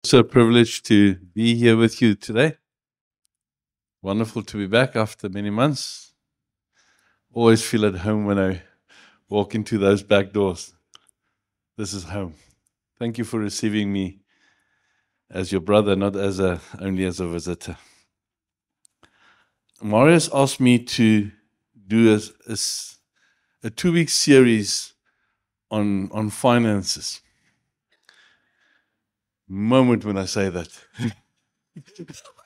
It's a privilege to be here with you today. Wonderful to be back after many months. Always feel at home when I walk into those back doors. This is home. Thank you for receiving me as your brother, not only as a visitor. Marius asked me to do a 2-week series on finances. Moment when I say that.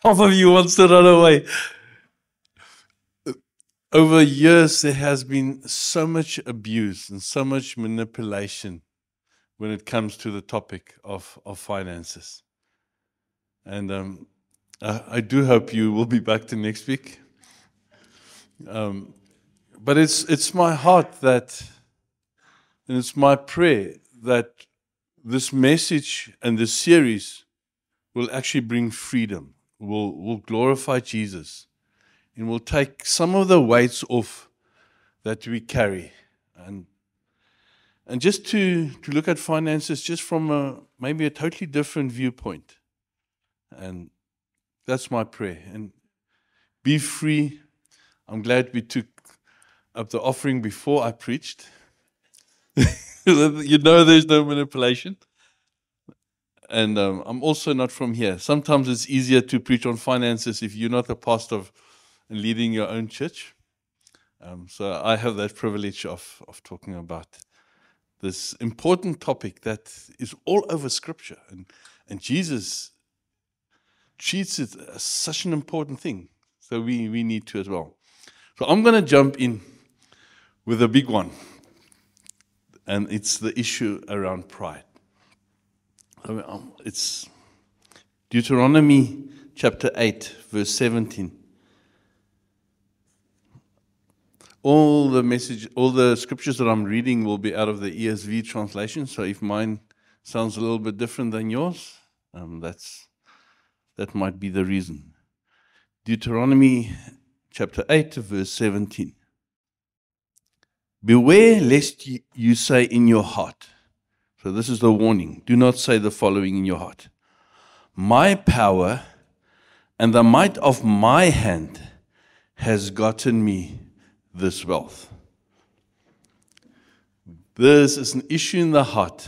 Half of you wants to run away. Over years, there has been so much abuse and so much manipulation when it comes to the topic of finances. And I do hope you will be back to next week. But it's my heart that, and it's my prayer that this message and this series will actually bring freedom, will glorify Jesus, and will take some of the weights off that we carry. And just to look at finances just from maybe a totally different viewpoint. And that's my prayer. And be free. I'm glad we took up the offering before I preached. You know there's no manipulation. And I'm also not from here. Sometimes it's easier to preach on finances if you're not a pastor and leading your own church. So I have that privilege of talking about this important topic that is all over Scripture. And Jesus treats it as such an important thing. So we need to as well. So I'm going to jump in with a big one. And it's the issue around pride. It's Deuteronomy chapter 8, verse 17. All the scriptures that I'm reading will be out of the ESV translation. So if mine sounds a little bit different than yours, that might be the reason. Deuteronomy chapter 8, verse 17. Beware lest you say in your heart. So this is the warning. Do not say the following in your heart. My power and the might of my hand has gotten me this wealth. This is an issue in the heart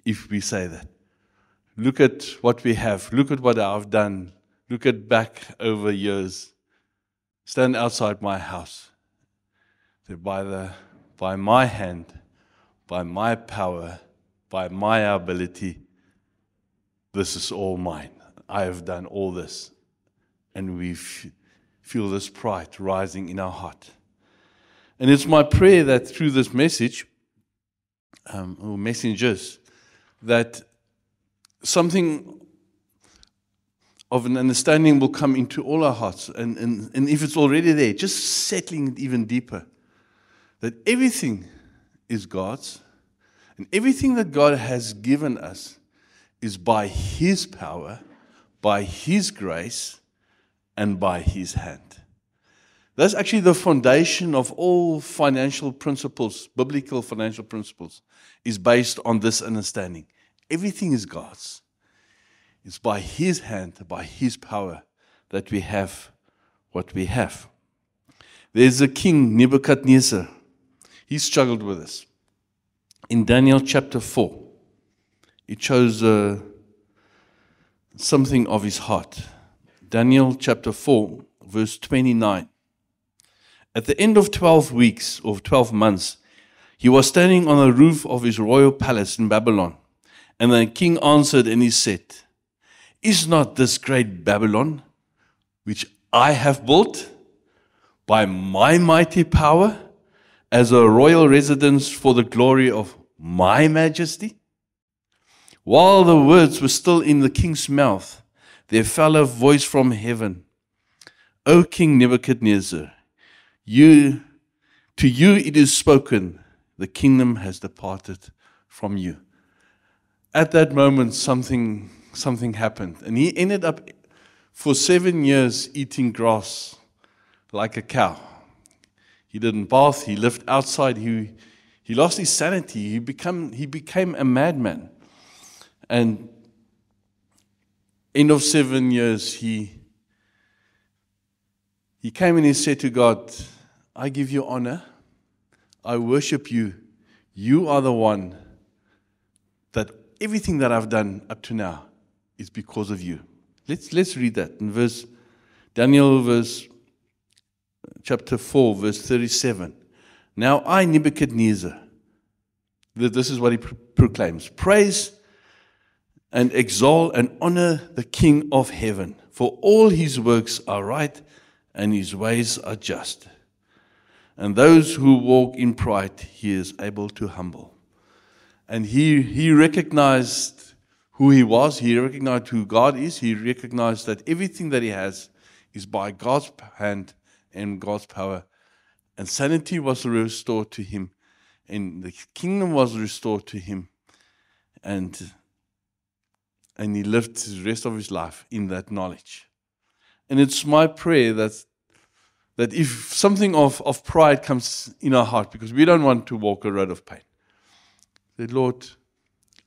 if we say that. Look at what we have. Look at what I've done. Look at back over years. Stand outside my house. So by my hand, by my power, by my ability, this is all mine. I have done all this. And we feel this pride rising in our heart. And it's my prayer that through this message, or messages, that something of an understanding will come into all our hearts. And if it's already there, just settling it even deeper. That everything is God's. And everything that God has given us is by His power, by His grace, and by His hand. That's actually the foundation of all financial principles, biblical financial principles, is based on this understanding. Everything is God's. It's by His hand, by His power, that we have what we have. There's a king, Nebuchadnezzar. He struggled with this. In Daniel chapter 4, it shows something of his heart. Daniel chapter 4, verse 29. At the end of 12 weeks, or 12 months, he was standing on the roof of his royal palace in Babylon. And the king answered and he said, Is not this great Babylon, which I have built by my mighty power, as a royal residence for the glory of my majesty? While the words were still in the king's mouth, there fell a voice from heaven. O King Nebuchadnezzar, to you it is spoken, the kingdom has departed from you. At that moment, something happened. And he ended up for 7 years eating grass like a cow. He didn't bath, he lived outside, he lost his sanity, he became a madman. And End of 7 years, he came and he said to God, I give you honor. I worship you. You are the one that everything that I've done up to now is because of you. Let's read that in Daniel chapter 4, verse 37. Now I, Nebuchadnezzar, this is what he proclaims, praise and exalt and honor the King of heaven, for all his works are right and his ways are just. And those who walk in pride, he is able to humble. And he recognized who he was. He recognized who God is. He recognized that everything that he has is by God's hand and God's power. And sanity was restored to him. And the kingdom was restored to him. And he lived the rest of his life in that knowledge. And it's my prayer that if something of pride comes in our heart, because we don't want to walk a road of pain, that Lord,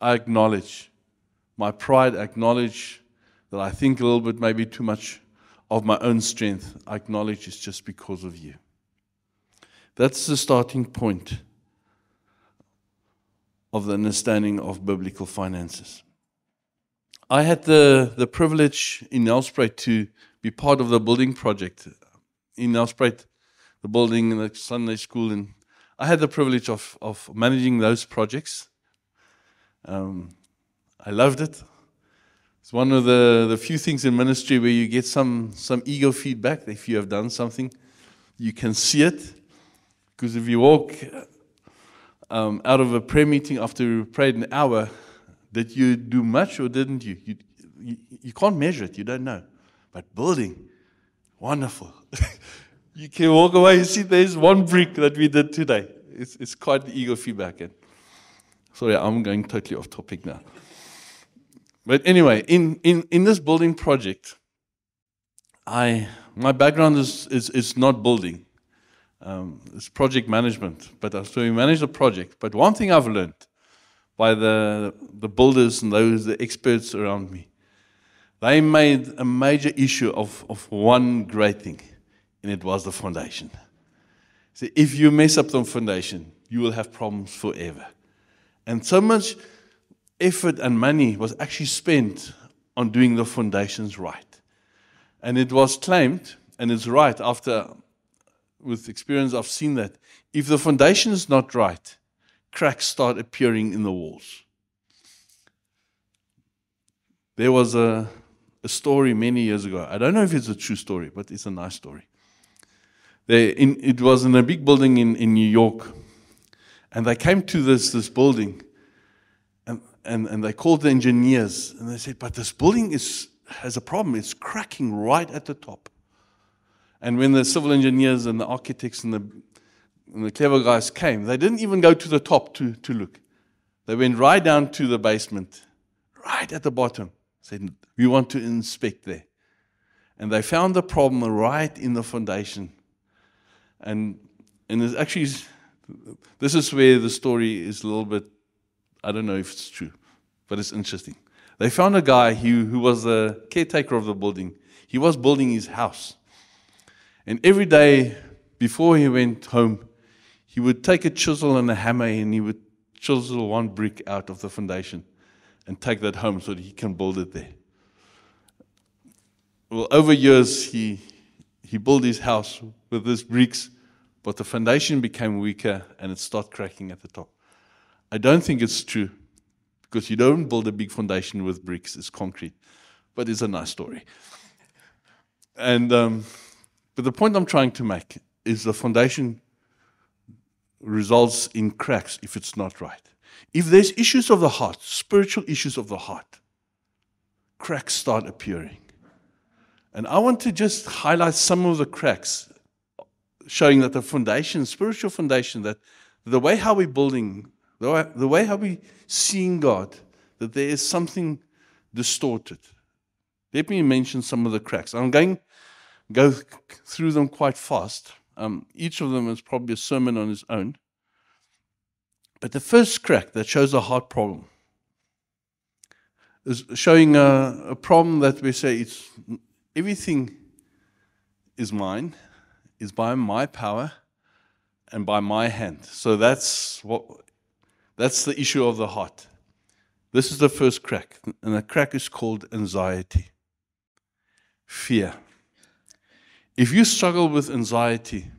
I acknowledge my pride, I acknowledge that I think a little bit maybe too much of my own strength. I acknowledge it's just because of you. That's the starting point of the understanding of biblical finances. I had the privilege in Nelspruit to be part of the building project in Nelspruit, the building and the Sunday school, and I had the privilege of managing those projects. I loved it. It's one of the few things in ministry where you get some ego feedback. If you have done something, you can see it. Because if you walk out of a prayer meeting after you prayed an hour, did you do much or didn't you? You can't measure it. You don't know. But building, wonderful. You can walk away and see there's one brick that we did today. It's quite the ego feedback. And sorry, I'm going totally off topic now. But anyway, in this building project, my background is not building. It's project management. So we manage the project. But one thing I've learned by the builders and the experts around me, they made a major issue of one great thing, and it was the foundation. So if you mess up the foundation, you will have problems forever. And so much effort and money was actually spent on doing the foundations right. And it was claimed, and it's right, with experience I've seen that, if the foundation is not right, cracks start appearing in the walls. There was a story many years ago. I don't know if it's a true story, but it's a nice story. It was in a big building in New York, and they came to this building, and they called the engineers, and they said, but this building has a problem. It's cracking right at the top. And when the civil engineers and the architects and the clever guys came, they didn't even go to the top to look. They went right down to the basement, right at the bottom, said, we want to inspect there. And they found the problem right in the foundation. And it's actually, this is where the story is a little bit, I don't know if it's true, but it's interesting. They found a guy who was the caretaker of the building. He was building his house. And every day before he went home, he would take a chisel and a hammer and he would chisel one brick out of the foundation and take that home so that he can build it there. Well, over years, he built his house with these bricks, but the foundation became weaker and it started cracking at the top. I don't think it's true, because you don't build a big foundation with bricks, it's concrete. But it's a nice story. And but the point I'm trying to make is the foundation results in cracks if it's not right. If there's issues of the heart, spiritual issues of the heart, cracks start appearing. And I want to just highlight some of the cracks, showing that the foundation, spiritual foundation, that the way how we're building, the way how we're seeing God, that there is something distorted. Let me mention some of the cracks. I'm going to go through them quite fast. Each of them is probably a sermon on its own. But the first crack that shows a heart problem is showing a problem that we say it's everything is mine, is by my power and by my hand. So that's the issue of the heart. This is the first crack, and the crack is called anxiety, fear. If you struggle with anxiety,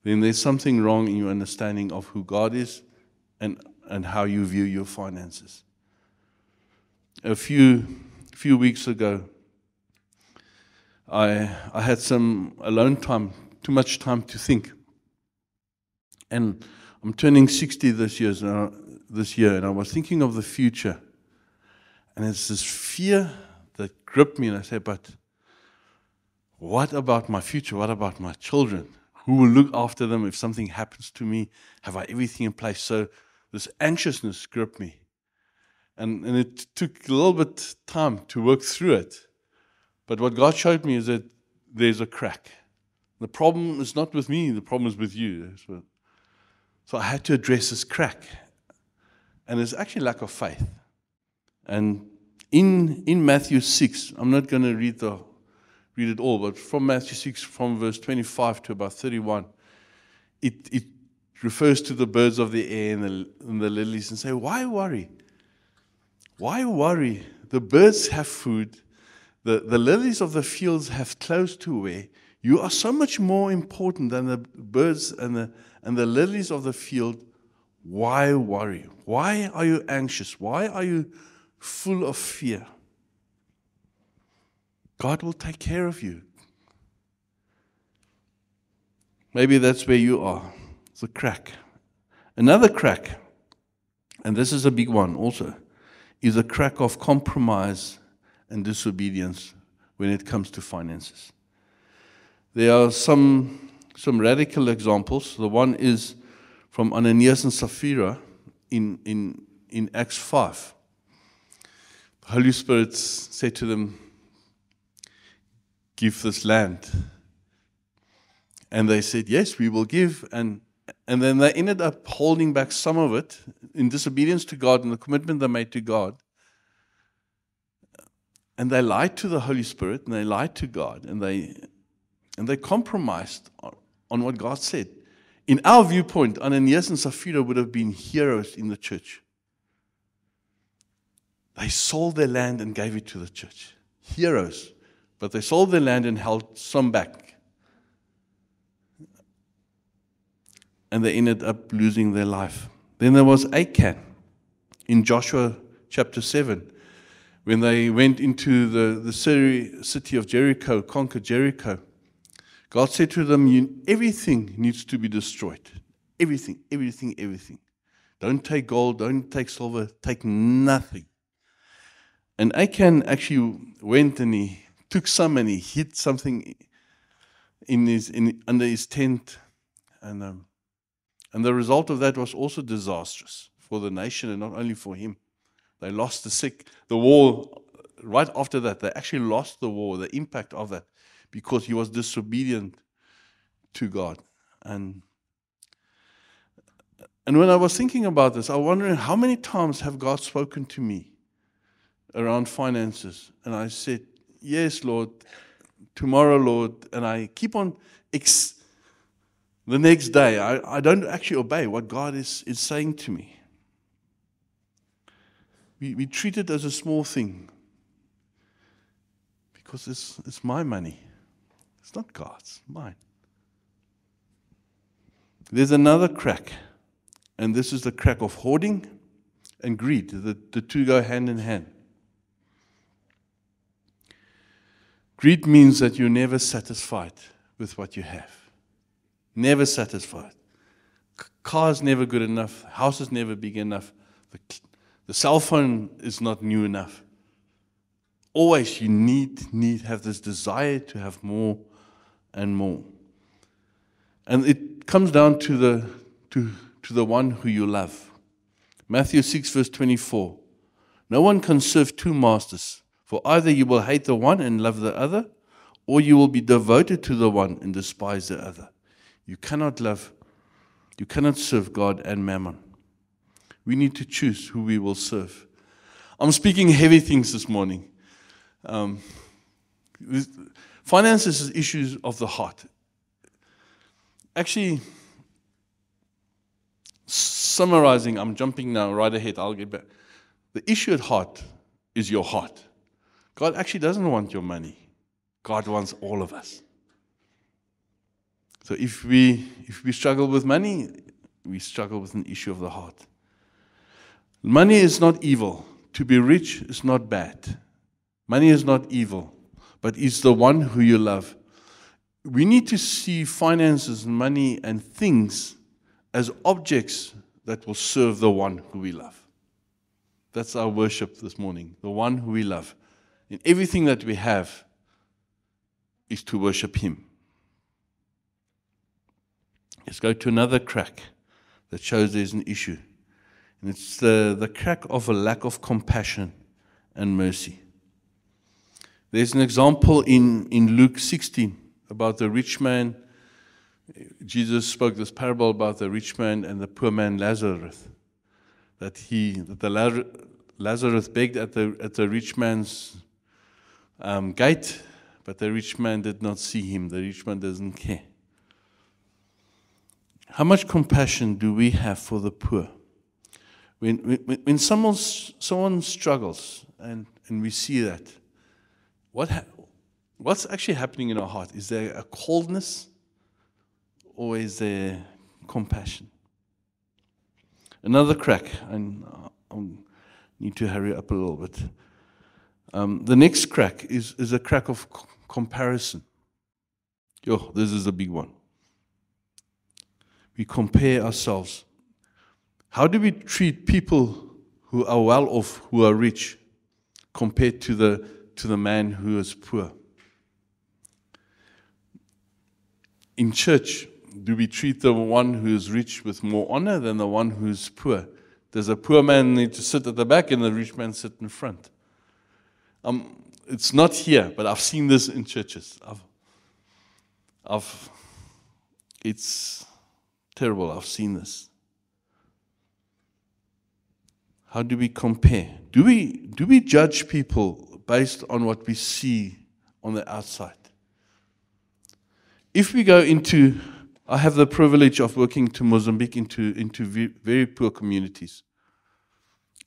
then there's something wrong in your understanding of who God is and how you view your finances. A few weeks ago, I had some alone time, too much time to think. And I'm turning 60 this year, and I was thinking of the future. And it's this fear that gripped me, and I said, but what about my future? What about my children? Who will look after them if something happens to me? Have I everything in place? So this anxiousness gripped me. And it took a little bit time to work through it. But what God showed me is that there's a crack. The problem is not with me, the problem is with you. So I had to address this crack. And it's actually lack of faith. And in Matthew 6, I'm not going to read it all, but from Matthew 6, from verse 25 to about 31, it refers to the birds of the air and the lilies and say, why worry? Why worry? The birds have food. The lilies of the fields have clothes to wear. You are so much more important than the birds and the lilies of the field. Why worry? Why are you anxious? Why are you full of fear? God will take care of you. Maybe that's where you are. It's a crack. Another crack, and this is a big one also, is a crack of compromise and disobedience when it comes to finances. There are some radical examples. The one is from Ananias and Sapphira in Acts 5. The Holy Spirit said to them, give this land. And they said, yes, we will give. And then they ended up holding back some of it in disobedience to God and the commitment they made to God. And they lied to the Holy Spirit, and they lied to God, and they compromised on what God said. In our viewpoint, Ananias and Sapphira would have been heroes in the church. They sold their land and gave it to the church. Heroes. But they sold their land and held some back. And they ended up losing their life. Then there was Achan in Joshua chapter 7. When they went into the city of Jericho, conquered Jericho, God said to them, everything needs to be destroyed. Everything, everything, everything. Don't take gold, don't take silver, take nothing. And Achan actually went and he took some and he hid something under his tent. And the result of that was also disastrous for the nation and not only for him. They lost the war. Right after that, they actually lost the war, the impact of that, because he was disobedient to God. And when I was thinking about this, I was wondering how many times have God spoken to me around finances? And I said, yes, Lord, tomorrow, Lord. And I keep on, the next day, I don't actually obey what God is saying to me. We treat it as a small thing because it's my money. It's not God's, mine. There's another crack, and this is the crack of hoarding and greed. The two go hand in hand. Greed means that you're never satisfied with what you have. Never satisfied. Car's never good enough. House is never big enough. The cell phone is not new enough. Always you have this desire to have more and more. And it comes down to the one who you love. Matthew 6 verse 24. No one can serve two masters, for either you will hate the one and love the other, or you will be devoted to the one and despise the other. You cannot serve God and mammon. We need to choose who we will serve. I'm speaking heavy things this morning. Finances is issues of the heart. Actually, summarizing, I'm jumping now right ahead, I'll get back. The issue at heart is your heart. God actually doesn't want your money. God wants all of us. So if we struggle with money, we struggle with an issue of the heart. Money is not evil. To be rich is not bad. Money is not evil, but it's the one who you love. We need to see finances, money, and things as objects that will serve the one who we love. That's our worship this morning, the one who we love. And everything that we have is to worship Him. Let's go to another crack that shows there's an issue. And it's the crack of a lack of compassion and mercy. There's an example in Luke 16 about the rich man. Jesus spoke this parable about the rich man and the poor man Lazarus. Lazarus begged at the rich man's gate, but the rich man did not see him. The rich man doesn't care. How much compassion do we have for the poor? When someone struggles and we see that, what's actually happening in our heart? Is there a coldness or is there compassion? Another crack, and I need to hurry up a little bit. The next crack is a crack of comparison. This is a big one. We compare ourselves. How do we treat people who are well off, who are rich, compared to the man who is poor? In church, do we treat the one who is rich with more honor than the one who is poor? Does a poor man need to sit at the back and the rich man sit in front? It's not here, but I've seen this in churches. It's terrible. I've seen this. How do we compare? Do we judge people based on what we see on the outside? If we go into, I have the privilege of working to Mozambique into very poor communities,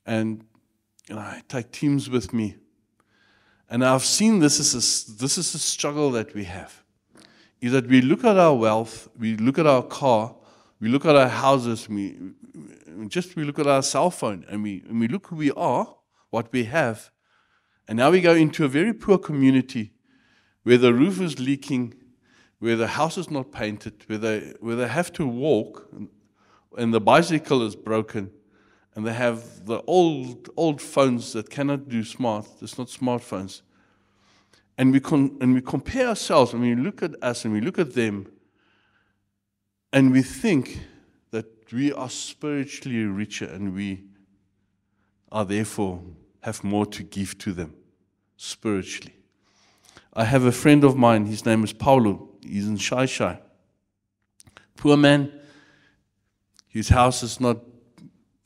and I take teams with me, and I've seen this is a struggle that we have. Is that we look at our wealth, we look at our car, we look at our houses, we look at our cell phone, and we look who we are, what we have, and now we go into a very poor community where the roof is leaking, where the house is not painted, where they have to walk, and the bicycle is broken, and they have the old phones that cannot do smart. It's not smartphones, and we compare ourselves, and we look at us, and we look at them, and we think that we are spiritually richer, and we are therefore have more to give to them spiritually. I have a friend of mine, his name is Paulo. He's in Shai. Poor man, his house is not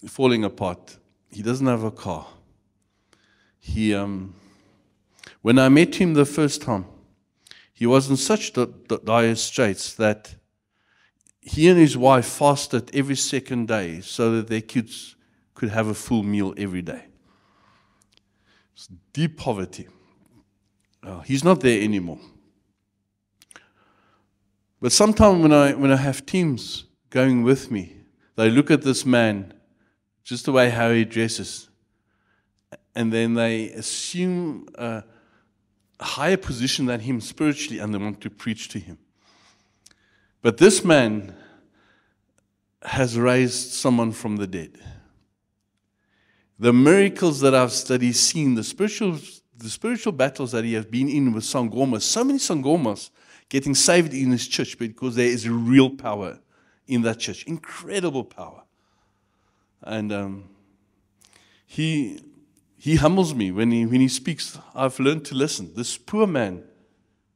falling apart. He doesn't have a car. When I met him the first time, he was in such dire straits that he and his wife fasted every second day so that their kids could have a full meal every day. It's deep poverty. He's not there anymore. But sometimes when I have teams going with me, they look at this man, just the way how he dresses, and then they assume a higher position than him spiritually, and they want to preach to him. But this man has raised someone from the dead. The miracles that he's seen, the spiritual battles that he has been in with Sangomas, so many Sangomas getting saved in his church because there is real power in that church, incredible power. And he humbles me when he speaks. I've learned to listen. This poor man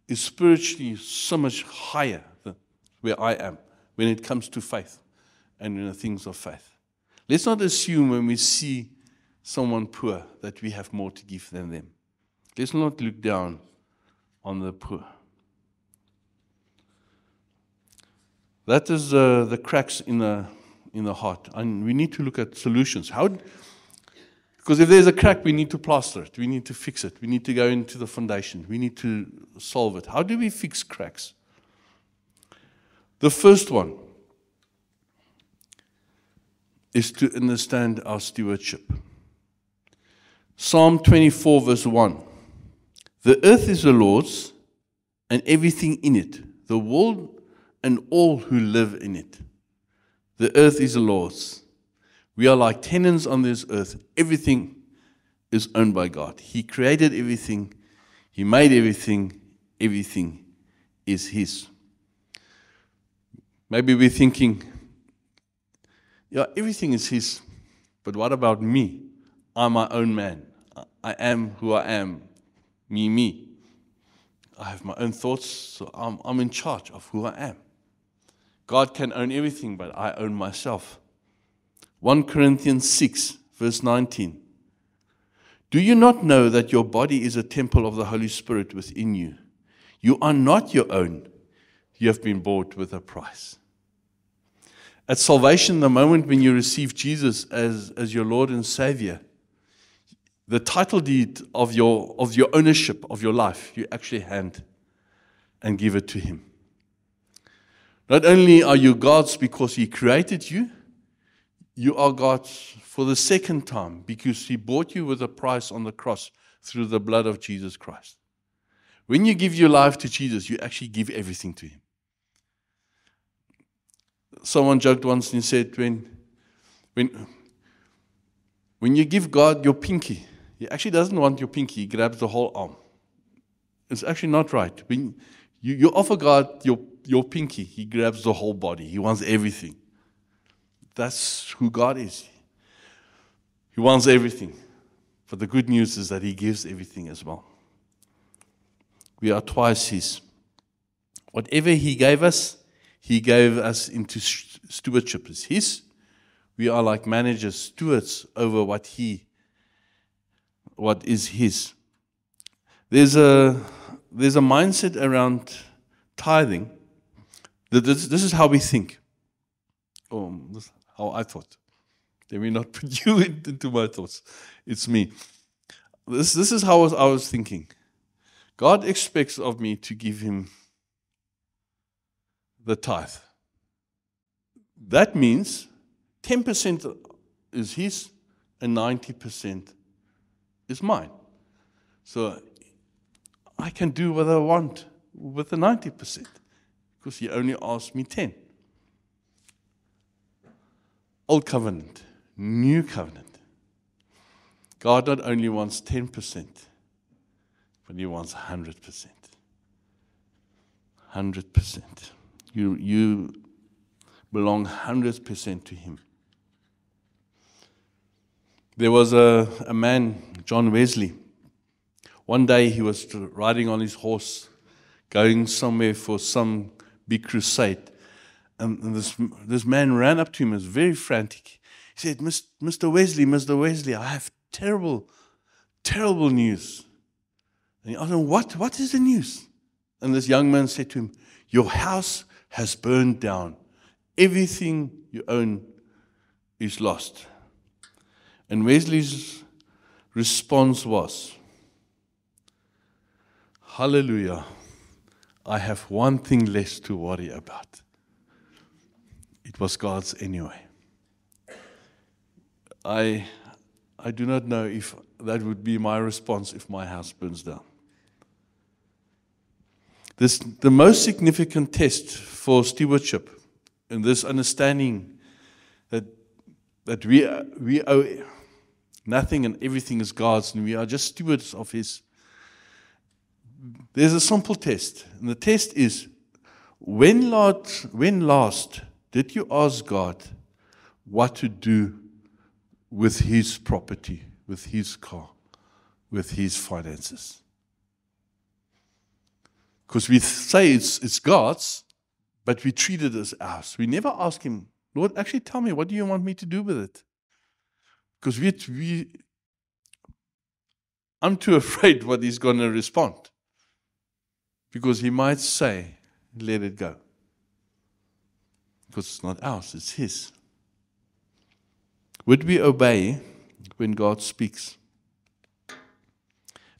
is spiritually so much higher than where I am when it comes to faith and in the things of faith. Let's not assume when we see someone poor, that we have more to give than them. Let's not look down on the poor. That is the cracks in the heart. And we need to look at solutions. Because if there's a crack, we need to plaster it. We need to fix it. We need to go into the foundation. We need to solve it. How do we fix cracks? The first one is to understand our stewardship. Psalm 24, verse 1. The earth is the Lord's, and everything in it, the world and all who live in it. The earth is the Lord's. We are like tenants on this earth. Everything is owned by God. He created everything. He made everything. Everything is His. Maybe we're thinking, yeah, everything is His. But what about me? I'm my own man. I am who I am. Me. I have my own thoughts, so I'm in charge of who I am. God can own everything, but I own myself. 1 Corinthians 6, verse 19. Do you not know that your body is a temple of the Holy Spirit within you? You are not your own. You have been bought with a price. At salvation, the moment when you receive Jesus as your Lord and Savior, the title deed of your ownership of your life, you actually hand and give it to Him. Not only are you God's because He created you, you are God's for the second time because He bought you with a price on the cross through the blood of Jesus Christ. When you give your life to Jesus, you actually give everything to Him. Someone joked once and said, when you give God your pinky, He actually doesn't want your pinky, He grabs the whole arm. It's actually not right. When you offer God your pinky, He grabs the whole body. He wants everything. That's who God is. He wants everything. But the good news is that He gives everything as well. We are twice His. Whatever He gave us into stewardship. It's His. We are like managers, stewards over what is His. There's a mindset around tithing. This is how we think. This is how I thought. Let me not put you into my thoughts. It's me. This is how I was thinking. God expects of me to give Him the tithe. That means 10% is His and 90% is mine. So I can do what I want with the 90% because He only asked me 10. Old covenant, new covenant. God not only wants 10%, but He wants 100%. 100%. You belong 100% to Him. There was a man, John Wesley. One day he was riding on his horse, going somewhere for some big crusade. And this man ran up to him, was very frantic. He said, Mr. Wesley, I have terrible, terrible news. And he asked him, what is the news? And this young man said to him, your house has burned down. Everything you own is lost. And Wesley's response was, hallelujah, I have one thing less to worry about. It was God's anyway. I do not know if that would be my response if my house burns down. The most significant test for stewardship and this understanding that we owe nothing and everything is God's and we are just stewards of His. There's a simple test, and the test is, when last did you ask God what to do with His property, with His car, with His finances? Because we say it's God's, but we treat it as ours. We never ask Him, Lord, actually tell me, what do you want me to do with it? Because I'm too afraid what he's going to respond. Because he might say, let it go. Because it's not ours, it's his. Would we obey when God speaks?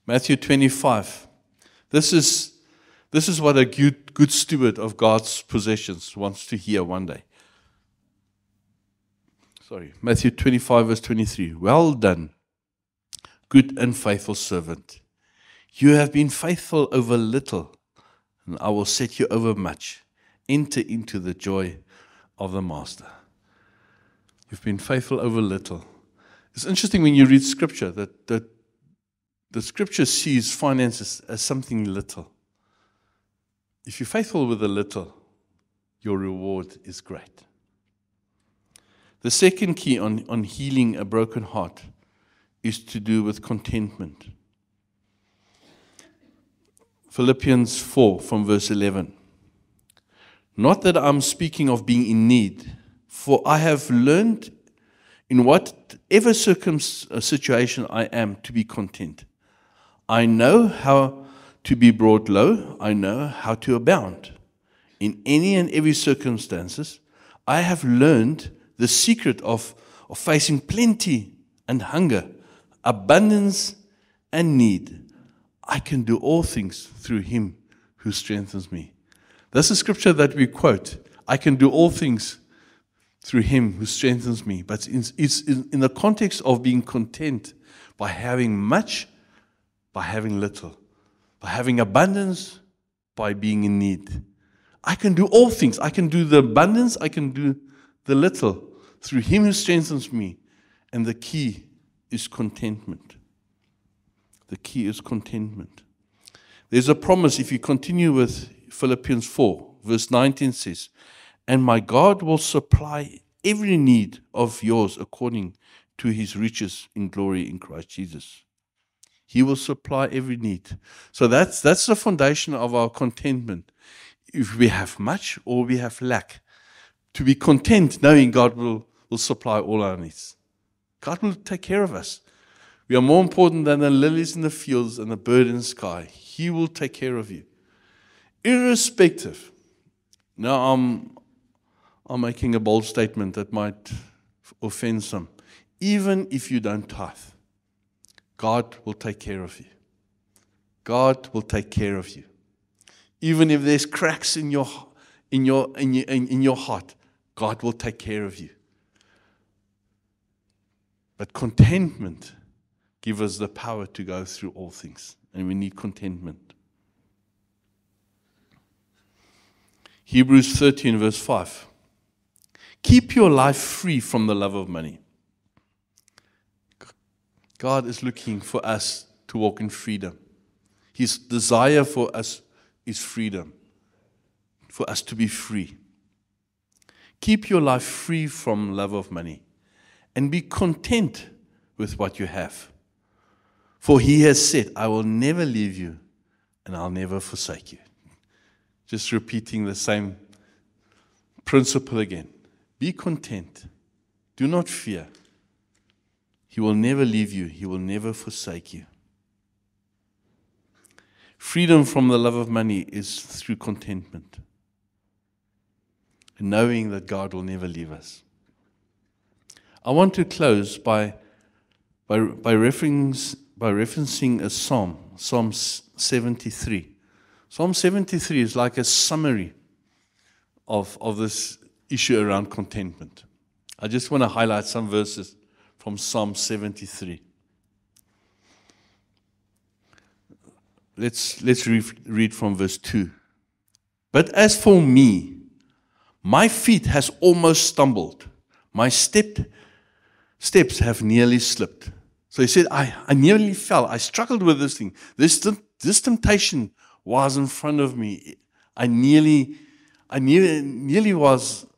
Matthew 25. This is what a good steward of God's possessions wants to hear one day. Matthew 25, verse 23. Well done, good and faithful servant. You have been faithful over little, and I will set you over much. Enter into the joy of the master. You've been faithful over little. It's interesting when you read Scripture that the Scripture sees finances as something little. If you're faithful with a little, your reward is great. The second key on healing a broken heart is to do with contentment. Philippians 4 from verse 11. Not that I'm speaking of being in need, for I have learned in whatever situation I am to be content. I know how to be brought low. I know how to abound. In any and every circumstances, I have learned the secret of facing plenty and hunger, abundance and need. I can do all things through him who strengthens me. That's a scripture that we quote. I can do all things through him who strengthens me. But it's in the context of being content by having much, by having little, by having abundance, by being in need. I can do all things. I can do the abundance. I can do the little through him who strengthens me. And the key is contentment. The key is contentment. There's a promise, if you continue with Philippians 4, verse 19 says, and my God will supply every need of yours according to his riches in glory in Christ Jesus. He will supply every need. So that's the foundation of our contentment. If we have much or we have lack, to be content knowing God will supply all our needs. God will take care of us. We are more important than the lilies in the fields and the bird in the sky. He will take care of you. Irrespective. Now I'm making a bold statement that might offend some. Even if you don't tithe, God will take care of you. God will take care of you. Even if there's cracks in your heart, God will take care of you. But contentment gives us the power to go through all things. And we need contentment. Hebrews 13 verse 5. Keep your life free from the love of money. God is looking for us to walk in freedom. His desire for us is freedom. For us to be free. Keep your life free from love of money. And be content with what you have. For he has said, I will never leave you and I'll never forsake you. Just repeating the same principle again. Be content. Do not fear. He will never leave you. He will never forsake you. Freedom from the love of money is through contentment. And knowing that God will never leave us. I want to close by referencing a psalm, Psalm 73. Psalm 73 is like a summary of this issue around contentment. I just want to highlight some verses from Psalm 73. Let's read from verse 2. But as for me, my feet has almost stumbled. My steps have nearly slipped. So he said, I nearly fell. I struggled with this thing. This temptation was in front of me. I nearly lost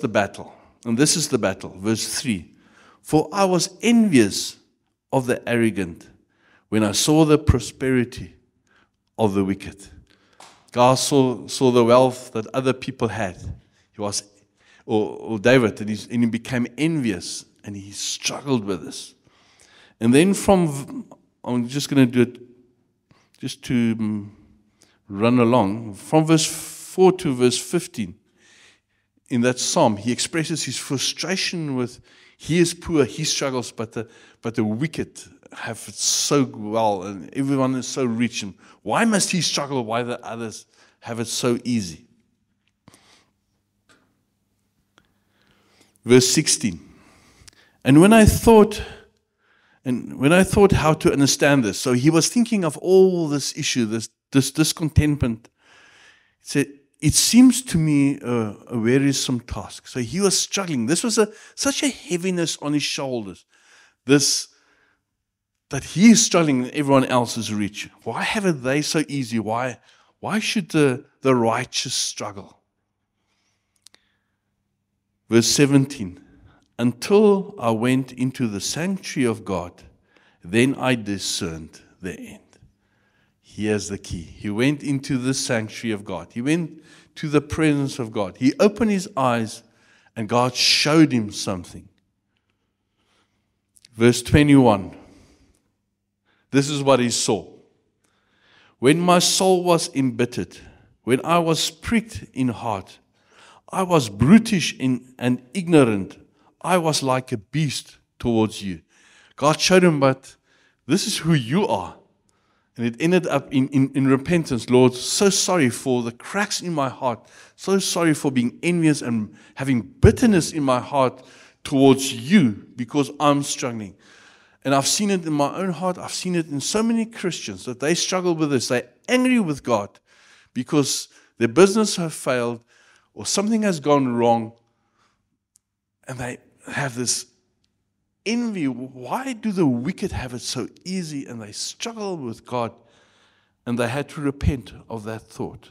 the battle. And this is the battle. Verse 3. For I was envious of the arrogant when I saw the prosperity of the wicked. God saw the wealth that other people had. He was, or David, and he became envious, and he struggled with this. And then I'm just going to do it just to run along. From verse 4 to verse 15, in that psalm, he expresses his frustration with, he is poor, he struggles, but the wicked have it so well, and everyone is so rich. And why must he struggle? Why the others have it so easy? Verse 16. And when I thought how to understand this, so he was thinking of all this issue, this discontentment. He said, it seems to me a wearisome task. So he was struggling. This was such a heaviness on his shoulders. That he is struggling and everyone else is rich. Why haven't they so easy? Why should the righteous struggle? Verse 17. Until I went into the sanctuary of God, then I discerned the end. Here's the key. He went into the sanctuary of God. He went to the presence of God. He opened his eyes and God showed him something. Verse 21. This is what he saw. When my soul was embittered, when I was pricked in heart, I was brutish and ignorant. I was like a beast towards you. God showed him, but this is who you are. And it ended up in repentance. Lord, so sorry for the cracks in my heart. So sorry for being envious and having bitterness in my heart towards you because I'm struggling. And I've seen it in my own heart. I've seen it in so many Christians that they struggle with this. They're angry with God because their business has failed or something has gone wrong. And they have this envy. Why do the wicked have it so easy? And they struggle with God. And they had to repent of that thought.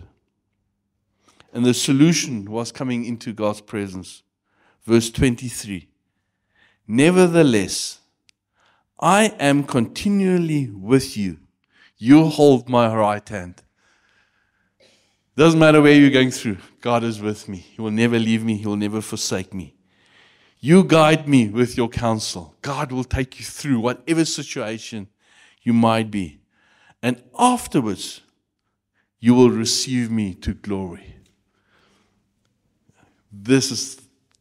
And the solution was coming into God's presence. Verse 23. Nevertheless, I am continually with you. You hold my right hand. Doesn't matter where you're going through. God is with me. He will never leave me. He will never forsake me. You guide me with your counsel. God will take you through whatever situation you might be. And afterwards, you will receive me to glory. This is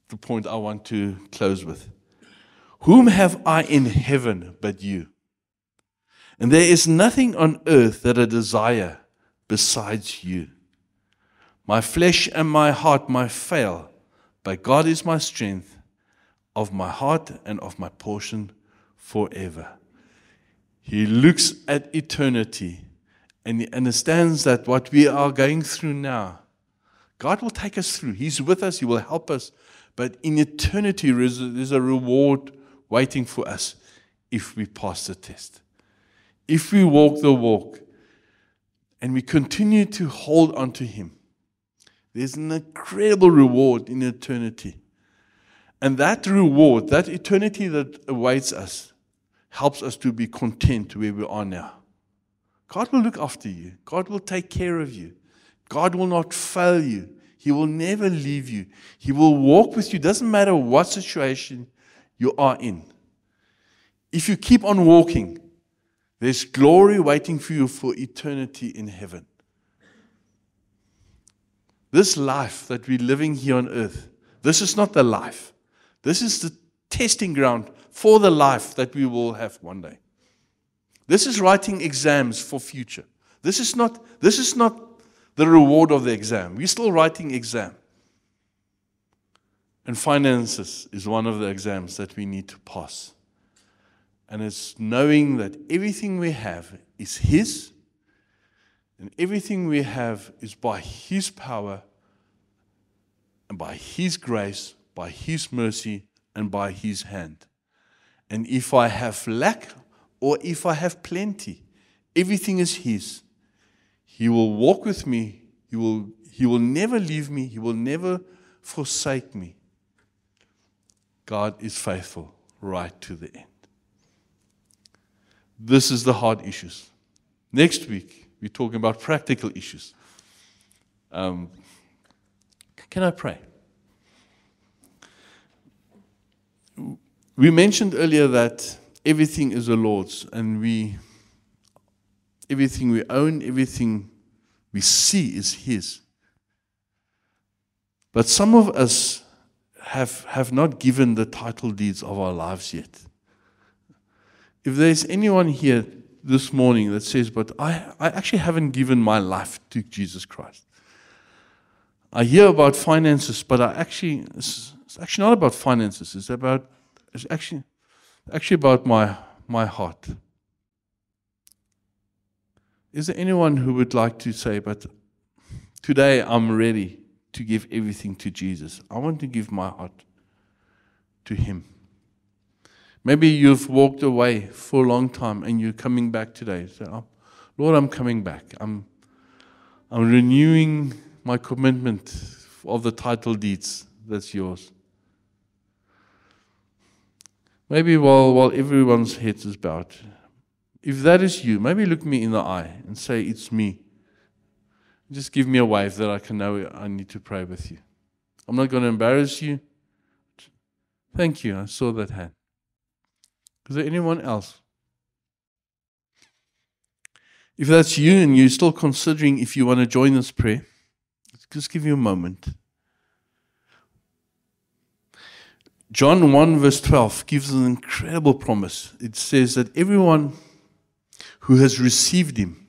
the point I want to close with. Whom have I in heaven but you? And there is nothing on earth that I desire besides you. My flesh and my heart might fail, but God is my strength of my heart and of my portion forever. He looks at eternity and he understands that what we are going through now, God will take us through. He's with us. He will help us. But in eternity, there's a reward waiting for us if we pass the test. If we walk the walk and we continue to hold on to Him, there's an incredible reward in eternity. And that reward, that eternity that awaits us, helps us to be content where we are now. God will look after you. God will take care of you. God will not fail you. He will never leave you. He will walk with you. Doesn't matter what situation you are in. If you keep on walking, there's glory waiting for you for eternity in heaven. This life that we're living here on earth, this is not the life. This is the testing ground for the life that we will have one day. This is writing exams for future. This is not the reward of the exam. We're still writing exam. And finances is one of the exams that we need to pass. And it's knowing that everything we have is His, and everything we have is by His power, and by His grace, by His mercy, and by His hand. And if I have lack, or if I have plenty, everything is His. He will walk with me. He will never leave me. He will never forsake me. God is faithful right to the end. This is the hard issues. Next week, we're talking about practical issues. Can I pray? We mentioned earlier that everything is the Lord's, and everything we own, everything we see is His. But some of us have not given the title deeds of our lives yet. If there's anyone here this morning that says, but I actually haven't given my life to Jesus Christ. I hear about finances, but it's actually not about finances. It's actually about my heart. Is there anyone who would like to say, but today I'm ready to give everything to Jesus. I want to give my heart to Him. Maybe you've walked away for a long time and you're coming back today. So, Lord, I'm coming back. I'm renewing my commitment of the title deeds that's yours. Maybe while everyone's heads is bowed, if that is you, maybe look me in the eye and say, it's me. Just give me a wave that I can know I need to pray with you. I'm not going to embarrass you. Thank you. I saw that hand. Is there anyone else? If that's you and you're still considering if you want to join this prayer, just give you a moment. John 1 verse 12 gives an incredible promise. It says that everyone who has received Him,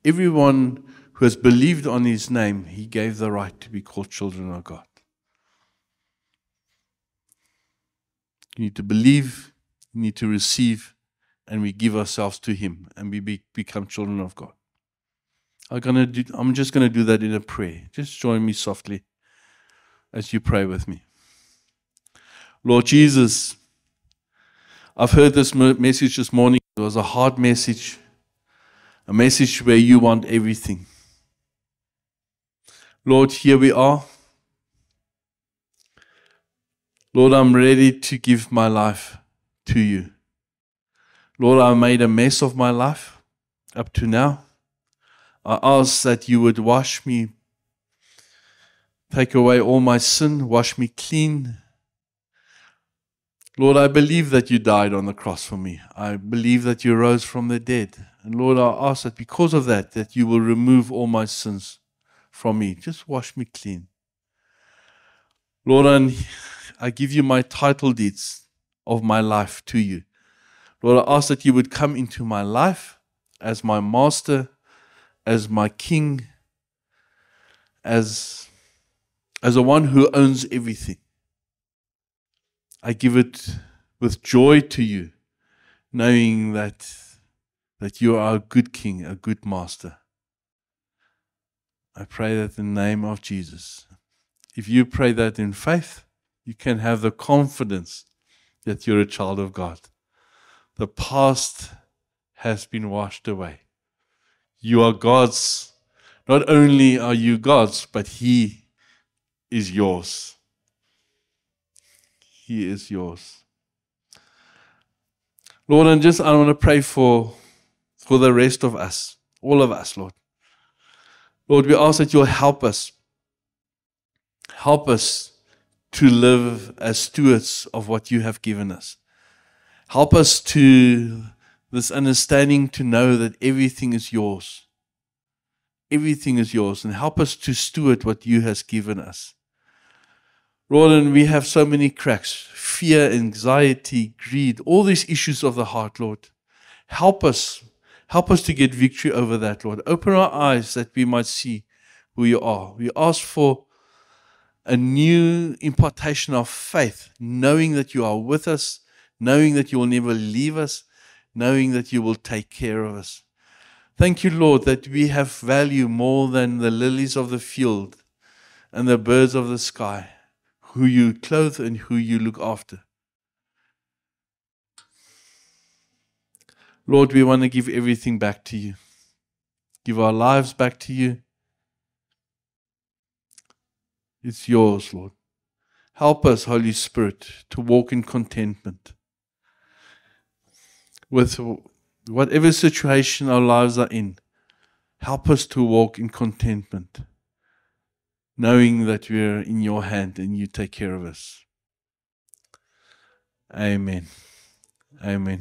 everyone who has believed on His name, He gave the right to be called children of God. You need to believe, you need to receive, and we give ourselves to Him, and we become children of God. I'm just going to do that in a prayer. Just join me softly as you pray with me. Lord Jesus, I've heard this message this morning. It was a hard message, a message where you want everything. Lord, here we are. Lord, I'm ready to give my life to you. Lord, I made a mess of my life up to now. I ask that you would wash me, take away all my sin, wash me clean. Lord, I believe that you died on the cross for me. I believe that you rose from the dead. And Lord, I ask that because of that you will remove all my sins from me. Just wash me clean. Lord, and I give you my title deeds of my life to you. Lord, I ask that you would come into my life as my master, as my king, as the one who owns everything. I give it with joy to you, knowing that you are a good king, a good master. I pray that in the name of Jesus. If you pray that in faith, you can have the confidence that you're a child of God. The past has been washed away. You are God's. Not only are you God's, but He is yours. He is yours. Lord, and I want to pray for the rest of us, all of us, Lord. Lord, we ask that you'll help us. Help us to live as stewards of what you have given us. Help us to this understanding to know that everything is yours. Everything is yours. And help us to steward what you has given us. Lord, and we have so many cracks. Fear, anxiety, greed, all these issues of the heart, Lord. Help us. Help us to get victory over that, Lord. Open our eyes that we might see who you are. We ask for a new impartation of faith, knowing that you are with us, knowing that you will never leave us, knowing that you will take care of us. Thank you, Lord, that we have value more than the lilies of the field and the birds of the sky, who you clothe and who you look after. Lord, we want to give everything back to you. Give our lives back to you. It's yours, Lord. Help us, Holy Spirit, to walk in contentment with whatever situation our lives are in. Help us to walk in contentment, knowing that we are in your hand and you take care of us. Amen. Amen.